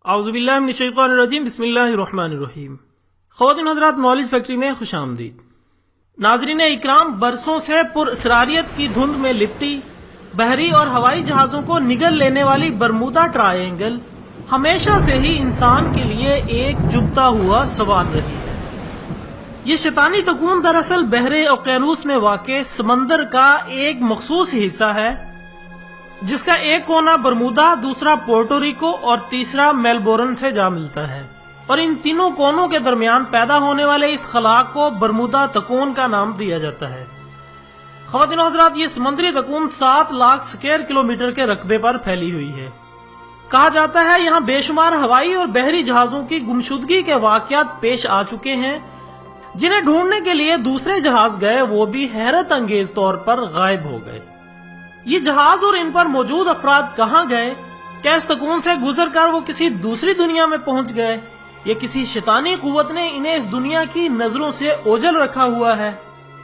اعوذ باللہ من الشیطان الرجیم، بسم اللہ الرحمن الرحیم۔ خواتین حضرات، نالج فیکٹری میں خوش آمدید۔ ناظرین اکرام، برسوں سے پر اسراریت کی دھند میں لپٹی بحری اور ہوائی جہازوں کو نگل لینے والی برمودا ٹرائینگل ہمیشہ سے ہی انسان کے لیے ایک چبھتا ہوا سوال رہی ہے۔ یہ شیطانی تکون دراصل بحر اوقیانوس میں واقع سمندر کا ایک مخصوص حصہ ہے، جس کا ایک کونا برمودا، دوسرا پورٹوریکو اور تیسرا میلبورن سے جا ملتا ہے، اور ان تینوں کونوں کے درمیان پیدا ہونے والے اس خلا کو برمودا تکون کا نام دیا جاتا ہے۔ خواتین و حضرات، یہ سمندری تکون 7 لاکھ اسکوائر کلومیٹر کے رقبے پر پھیلی ہوئی ہے۔ کہا جاتا ہے یہاں بے شمار ہوائی اور بحری جہازوں کی گمشدگی کے واقعات پیش آ چکے ہیں، جنہیں ڈھونڈنے کے لیے دوسرے جہاز گئے، وہ بھی حیرت انگیز طور پر غائب ہو گئے۔ یہ جہاز اور ان پر موجود افراد کہاں گئے؟ کیا اس تکون سے گزر کر وہ کسی دوسری دنیا میں پہنچ گئے، یا کسی شیطانی قوت نے انہیں اس دنیا کی نظروں سے اوجھل رکھا ہوا ہے؟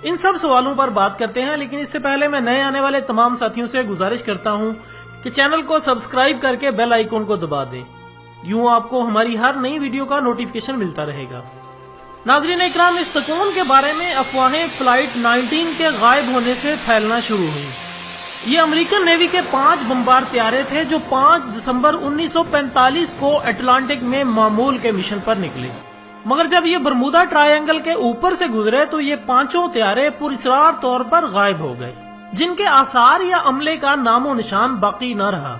ان سب سوالوں پر بات کرتے ہیں، لیکن اس سے پہلے میں نئے آنے والے تمام ساتھیوں سے گزارش کرتا ہوں کہ چینل کو سبسکرائب کر کے بیل آئیکن کو دبا دیں، یوں آپ کو ہماری ہر نئی ویڈیو کا نوٹیفیکیشن ملتا رہے گا۔ ناظرین اکرام، اس تکون کے بارے میں افواہیں فلائٹ 19 کے غائب ہونے سے پھیلنا شروع ہوئیں۔ یہ امریکن نیوی کے 5 بمبار طیارے تھے جو 5 دسمبر 1945 کو اٹلانٹک میں معمول کے مشن پر نکلے، مگر جب یہ برمودا ٹرائینگل کے اوپر سے گزرے تو یہ 5 طیارے پر اسرار طور پر غائب ہو گئے، جن کے آثار یا عملے کا نام و نشان باقی نہ رہا۔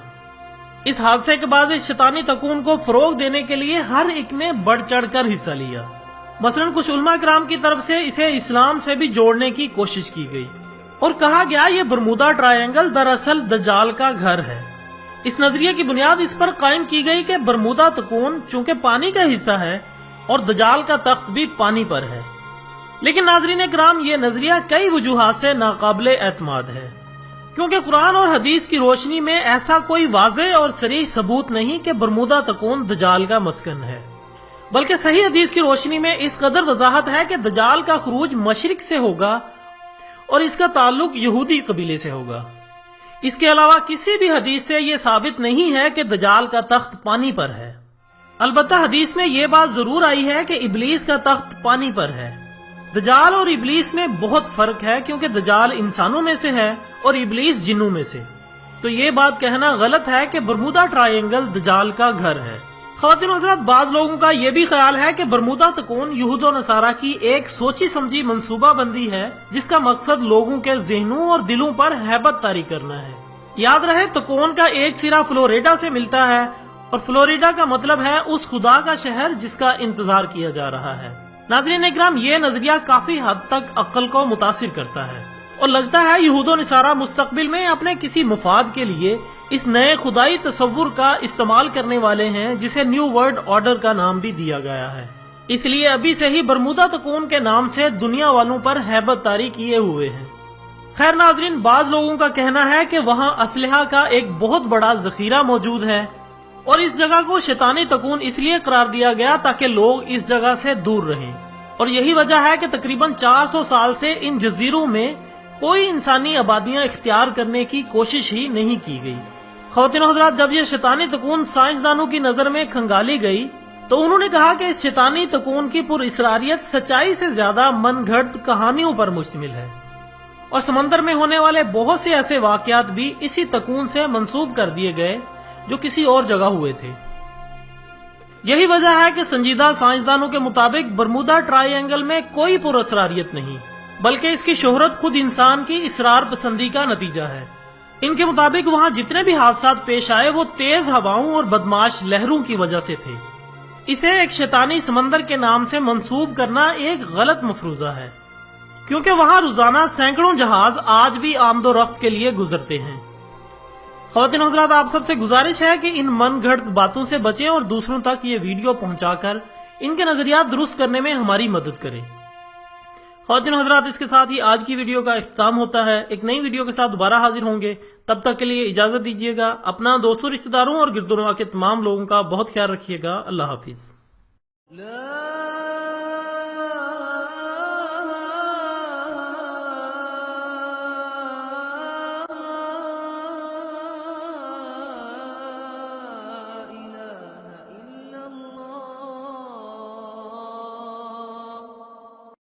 اس حادثے کے بعد اس شیطانی تکون کو فروغ دینے کے لیے ہر ایک نے بڑھ چڑھ کر حصہ لیا۔ مثلاً کچھ علماء کرام کی طرف سے اسے اسلام سے بھی جوڑنے کی کوشش کی گئی، اور کہا گیا یہ برمودا ٹرائینگل دراصل دجال کا گھر ہے۔ اس نظریے کی بنیاد اس پر قائم کی گئی کہ برمودا تکون چونکہ پانی کا حصہ ہے اور دجال کا تخت بھی پانی پر ہے۔ لیکن ناظرین کرام، یہ نظریہ کئی وجوہات سے ناقابل اعتماد ہے، کیونکہ قرآن اور حدیث کی روشنی میں ایسا کوئی واضح اور صریح ثبوت نہیں کہ برمودا تکون دجال کا مسکن ہے، بلکہ صحیح حدیث کی روشنی میں اس قدر وضاحت ہے کہ دجال کا خروج مشرق سے ہوگا اور اس کا تعلق یہودی قبیلے سے ہوگا۔ اس کے علاوہ کسی بھی حدیث سے یہ ثابت نہیں ہے کہ دجال کا تخت پانی پر ہے۔ البتہ حدیث میں یہ بات ضرور آئی ہے کہ ابلیس کا تخت پانی پر ہے۔ دجال اور ابلیس میں بہت فرق ہے، کیونکہ دجال انسانوں میں سے ہے اور ابلیس جنوں میں سے، تو یہ بات کہنا غلط ہے کہ برمودا ٹرائینگل دجال کا گھر ہے۔ خواتین و حضرات، بعض لوگوں کا یہ بھی خیال ہے کہ برمودا تکون یہود و نصارہ کی ایک سوچی سمجھی منصوبہ بندی ہے، جس کا مقصد لوگوں کے ذہنوں اور دلوں پر ہیبت طاری کرنا ہے۔ یاد رہے، تکون کا ایک سرا فلوریڈا سے ملتا ہے، اور فلوریڈا کا مطلب ہے اس خدا کا شہر جس کا انتظار کیا جا رہا ہے۔ ناظرین اکرام، یہ نظریہ کافی حد تک عقل کو متاثر کرتا ہے، اور لگتا ہے یہود و نصارہ مستقبل میں اپنے کسی مفاد کے لیے اس نئے خدائی تصور کا استعمال کرنے والے ہیں، جسے نیو ورلڈ آرڈر کا نام بھی دیا گیا ہے۔ اس لیے ابھی سے ہی برمودا تکون کے نام سے دنیا والوں پر ہیبت طاری کیے ہوئے ہیں۔ خیر ناظرین، بعض لوگوں کا کہنا ہے کہ وہاں اسلحہ کا ایک بہت بڑا ذخیرہ موجود ہے، اور اس جگہ کو شیطانی تکون اس لیے قرار دیا گیا تاکہ لوگ اس جگہ سے دور رہیں، اور یہی وجہ ہے کہ تقریباً 400 سال سے ان جزیروں میں کوئی انسانی آبادیاں اختیار کرنے کی کوشش ہی نہیں کی گئی۔ خواتین و حضرات، جب یہ شیطانی تکون سائنسدانوں کی نظر میں کھنگالی گئی تو انہوں نے کہا کہ اس شیطانی تکون کی پر اسراریت سچائی سے زیادہ من گھڑت کہانیوں پر مشتمل ہے، اور سمندر میں ہونے والے بہت سے ایسے واقعات بھی اسی تکون سے منسوب کر دیے گئے جو کسی اور جگہ ہوئے تھے۔ یہی وجہ ہے کہ سنجیدہ سائنسدانوں کے مطابق برمودا ٹرائی اینگل میں کوئی پر اسراریت نہیں، بلکہ اس کی شہرت خود انسان کی اسرار پسندی کا نتیجہ ہے۔ ان کے مطابق وہاں جتنے بھی حادثات پیش آئے وہ تیز ہواؤں اور بدماش لہروں کی وجہ سے تھے۔ اسے ایک شیطانی سمندر کے نام سے منسوب کرنا ایک غلط مفروضہ ہے، کیونکہ وہاں روزانہ سینکڑوں جہاز آج بھی آمد و رفت کے لیے گزرتے ہیں۔ خواتین حضرات، آپ سب سے گزارش ہے کہ ان من گھڑت باتوں سے بچیں اور دوسروں تک یہ ویڈیو پہنچا کر ان کے نظریات درست کرنے میں ہماری مدد کریں۔ خواتین حضرات، اس کے ساتھ ہی آج کی ویڈیو کا اختتام ہوتا ہے۔ ایک نئی ویڈیو کے ساتھ دوبارہ حاضر ہوں گے، تب تک کے لیے اجازت دیجیے گا۔ اپنا دوستوں، رشتہ داروں اور گرد و نواح کے تمام لوگوں کا بہت خیال رکھیے گا۔ اللہ حافظ۔